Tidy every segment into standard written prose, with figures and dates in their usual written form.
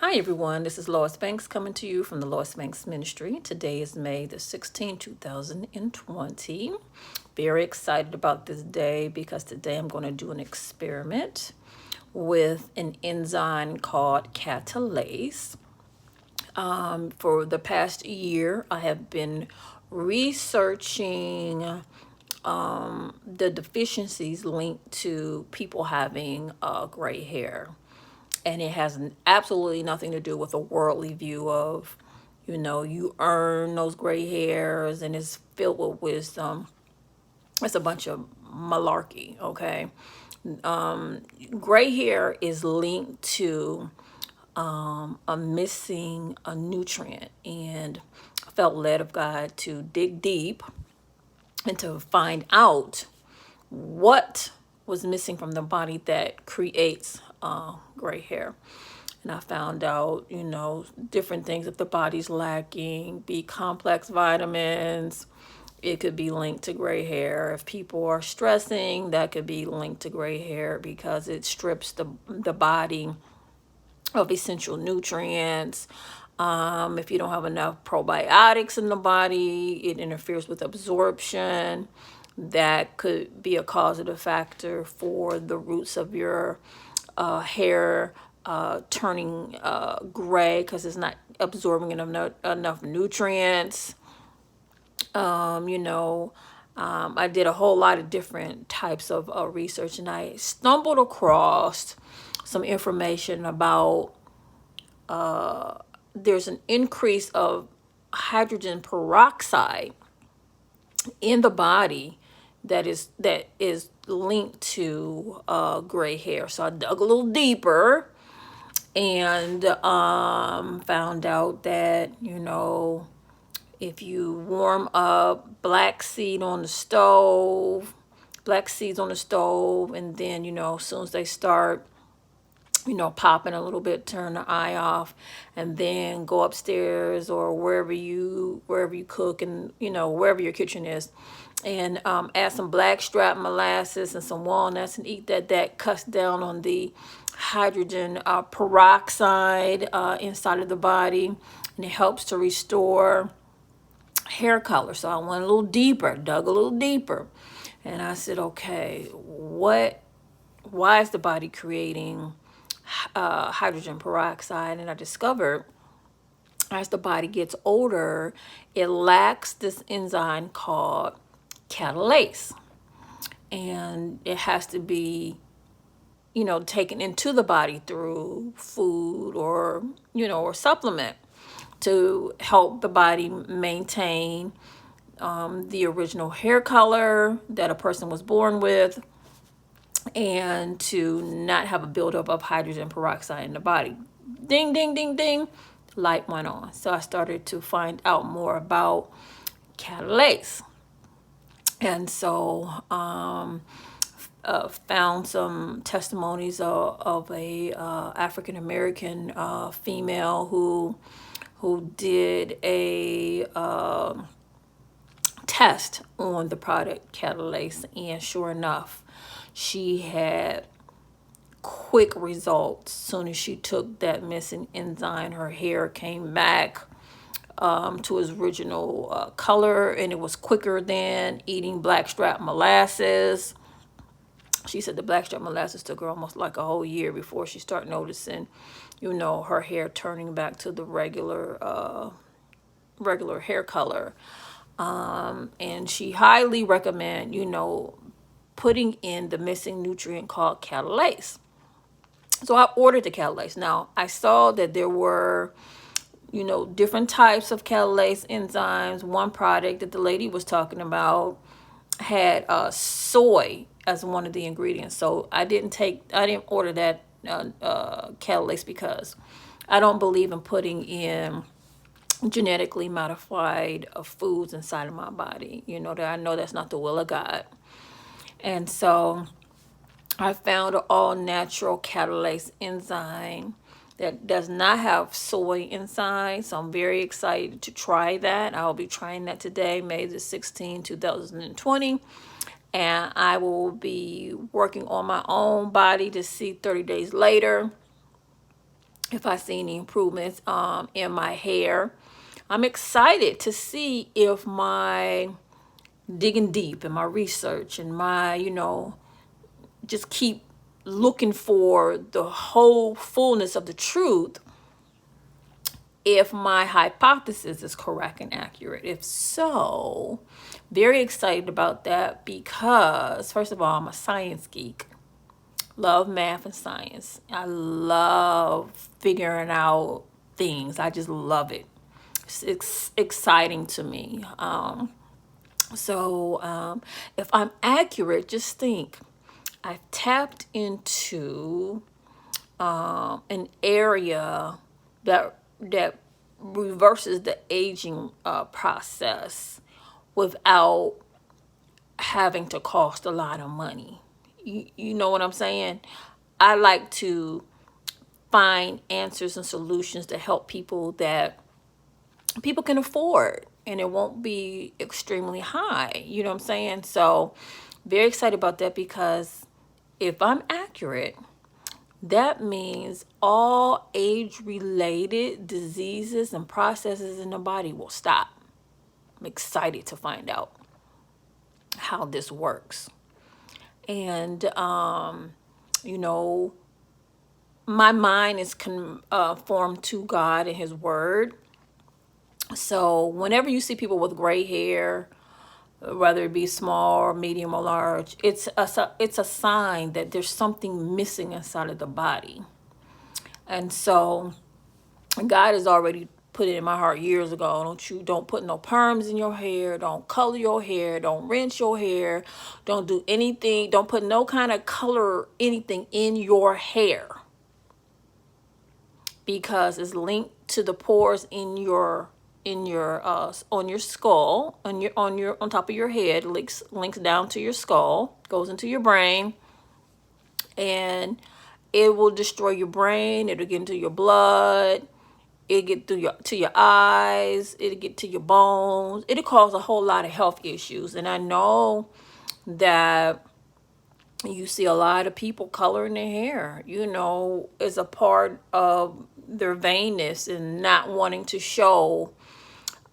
Hi everyone, this is Lois Banks coming to you from the Lois Banks Ministry. Today is May the 16th, 2020. Very excited about this day because today I'm going to do an experiment with an enzyme called catalase. For the past year, I have been researching the deficiencies linked to people having gray hair, and it has absolutely nothing to do with a worldly view of, you earn those gray hairs and it's filled with wisdom. It's a bunch of malarkey. Okay. Gray hair is linked to a missing a nutrient, and I felt led of God to dig deep and to find out what was missing from the body that creates gray hair. And I found out, different things if the body's lacking, B complex vitamins, it could be linked to gray hair. If people are stressing, that could be linked to gray hair because it strips the body of essential nutrients. If you don't have enough probiotics in the body, it interferes with absorption. That could be a causative factor for the roots of your hair turning gray because it's not absorbing enough nutrients. I did a whole lot of different types of research, and I stumbled across some information about there's an increase of hydrogen peroxide in the body that is linked to gray hair. So I dug a little deeper and found out that if you warm up black seeds on the stove, and then as soon as they start popping a little bit, turn the eye off, and then go upstairs or wherever you cook, and wherever your kitchen is, and add some blackstrap molasses and some walnuts and eat that. That cuts down on the hydrogen peroxide inside of the body, and it helps to restore hair color. So I went a little deeper, dug a little deeper, and I said, okay, why is the body creating hydrogen peroxide? And I discovered as the body gets older, it lacks this enzyme called catalase, and it has to be taken into the body through food or supplement to help the body maintain the original hair color that a person was born with, and to not have a buildup of hydrogen peroxide in the body. Ding, ding, ding, ding. Light went on. So I started to find out more about catalase. And so found some testimonies of a African American female who did a test on the product catalase, and sure enough, she had quick results. Soon as she took that missing enzyme, her hair came back to its original color, and it was quicker than eating blackstrap molasses. She said the blackstrap molasses took her almost like a whole year before she started noticing, her hair turning back to the regular hair color. And she highly recommend, putting in the missing nutrient called catalase. So I ordered the catalase. Now I saw that there were, different types of catalase enzymes. One product that the lady was talking about had soy as one of the ingredients. So I didn't order that catalase because I don't believe in putting in genetically modified foods inside of my body. That I know that's not the will of God. And so I found an all natural catalase enzyme that does not have soy inside. So I'm very excited to try that. I'll be trying that today, May the 16th, 2020. And I will be working on my own body to see 30 days later if I see any improvements in my hair. I'm excited to see if my digging deep in my research and my, just keep looking for the whole fullness of the truth, if my hypothesis is correct and accurate. If so, very excited about that because, first of all, I'm a science geek. Love math and science. I love figuring out things. I just love it. It's exciting to me. So if I'm accurate, just think I've tapped into an area that reverses the aging process without having to cost a lot of money. You know what I'm saying? I like to find answers and solutions to help people that people can afford, and it won't be extremely high. You know what I'm saying? So very excited about that because if I'm accurate, that means all age-related diseases and processes in the body will stop. I'm excited to find out how this works. And, my mind is conformed to God and His Word. So whenever you see people with gray hair, whether it be small, medium, or large, it's a sign that there's something missing inside of the body. And so God has already put it in my heart years ago. Don't put no perms in your hair. Don't color your hair. Don't rinse your hair. Don't do anything. Don't put no kind of color, anything in your hair, because it's linked to the pores in your on your skull, on top of your head, links down to your skull, goes into your brain, and it will destroy your brain. It'll get into your blood. It'll get to your eyes. It'll get to your bones. It'll cause a whole lot of health issues. And I know that you see a lot of people coloring their hair, as a part of their vainness and not wanting to show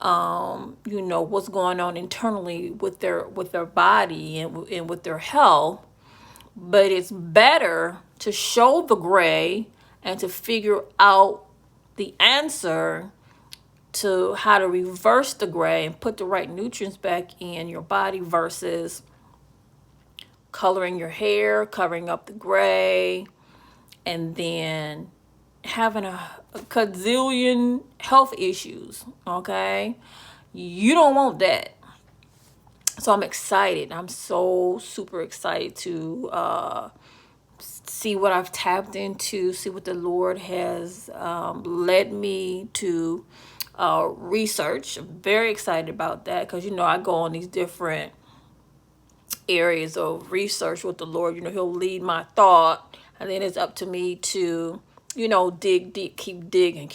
what's going on internally with their body and with their health. But it's better to show the gray and to figure out the answer to how to reverse the gray and put the right nutrients back in your body versus coloring your hair, covering up the gray, and then having a gazillion health issues. Okay, you don't want that. So I'm excited. I'm so super excited to see what I've tapped into, see what the Lord has led me to research. I'm very excited about that because I go on these different areas of research with the Lord. He'll lead my thought, and then it's up to me to dig deep, keep digging,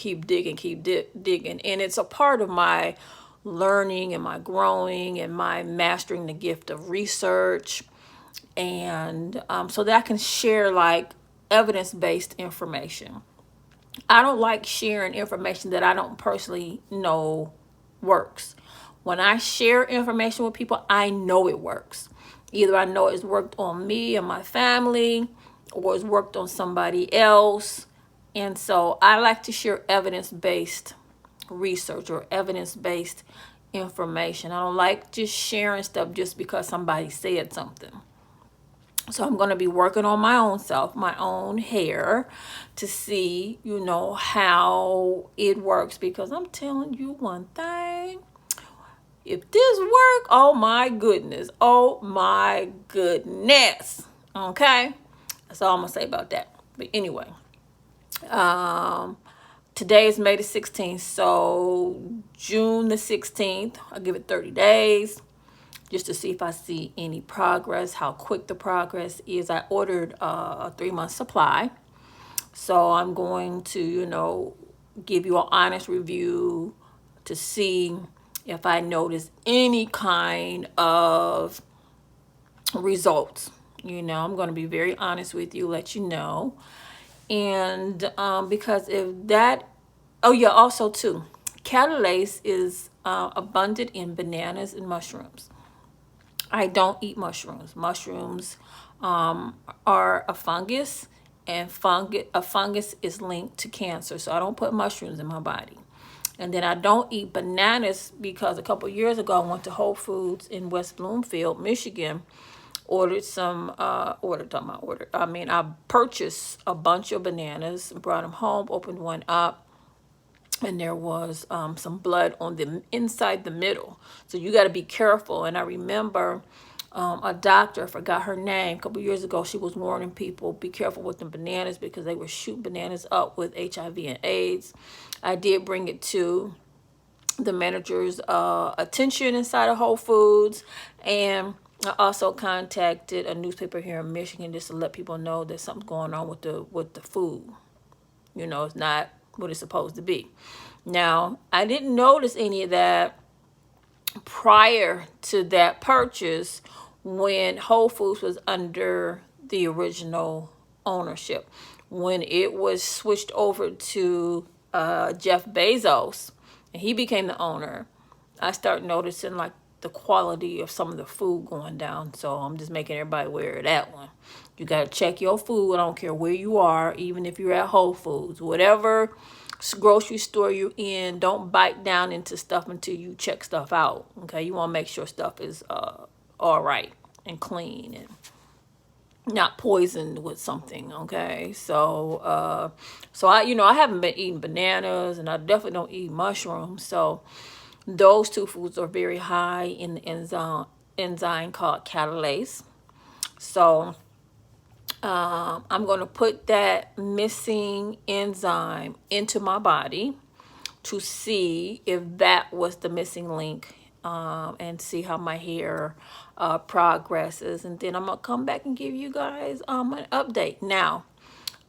and it's a part of my learning and my growing and my mastering the gift of research, and so that I can share like evidence-based information. I don't like sharing information that I don't personally know works. When I share information with people, I know it works. Either I know it's worked on me and my family, or it's worked on somebody else. And so I like to share evidence-based research or evidence-based information. I don't like just sharing stuff just because somebody said something. So I'm going to be working on my own self, my own hair, to see, how it works. Because I'm telling you one thing, if this work, oh my goodness, okay? That's all I'm going to say about that. But anyway, today is May the 16th, so June the 16th, I'll give it 30 days. Just to see if I see any progress, how quick the progress is. I ordered a 3-month supply. So I'm going to, give you an honest review to see if I notice any kind of results. I'm going to be very honest with you, let you know. And because if that, oh yeah, also too, catalase is abundant in bananas and mushrooms. I don't eat mushrooms. Mushrooms are a fungus, and a fungus is linked to cancer. So I don't put mushrooms in my body. And then I don't eat bananas because a couple years ago I went to Whole Foods in West Bloomfield, Michigan, ordered some I purchased a bunch of bananas, brought them home, opened one up, and there was some blood on the inside the middle. So you got to be careful. And I remember a doctor, I forgot her name, a couple years ago, she was warning people, be careful with the bananas because they were shooting bananas up with HIV and AIDS. I did bring it to the manager's attention inside of Whole Foods, and I also contacted a newspaper here in Michigan just to let people know that something's going on with the food. You know, it's not what it's supposed to be. Now, I didn't notice any of that prior to that purchase when Whole Foods was under the original ownership. When it was switched over to Jeff Bezos and he became the owner, I started noticing like the quality of some of the food going down. So I'm just making everybody aware of that one. You got to check your food. I don't care where you are, even if you're at Whole Foods, whatever grocery store you're in, don't bite down into stuff until you check stuff out. Okay, you want to make sure stuff is all right and clean and not poisoned with something. Okay, so I haven't been eating bananas, and I definitely don't eat mushrooms. So those two foods are very high in the enzyme called catalase. So I'm going to put that missing enzyme into my body to see if that was the missing link, and see how my hair progresses. And then I'm going to come back and give you guys an update. Now,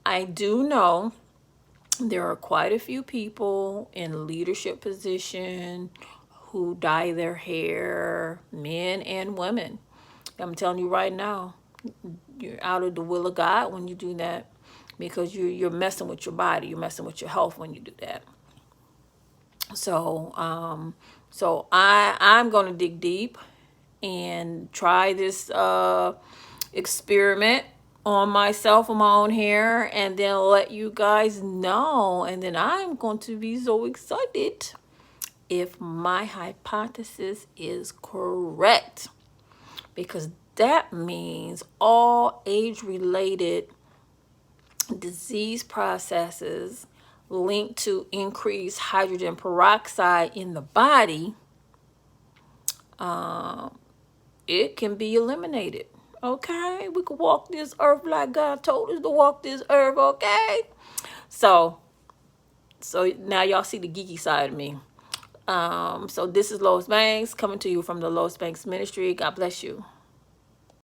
I do know there are quite a few people in leadership position who dye their hair, men and women. I'm telling you right now, you're out of the will of God when you do that, because you're messing with your body, you're messing with your health when you do that. So I'm gonna dig deep and try this experiment on myself, on my own hair, and then let you guys know. And then I'm going to be so excited if my hypothesis is correct, because that means all age-related disease processes linked to increased hydrogen peroxide in the body, it can be eliminated. Okay, we can walk this earth like God told us to walk this earth. Okay, so now y'all see the geeky side of me. So this is Lois Banks coming to you from the Lois Banks Ministry. God bless you.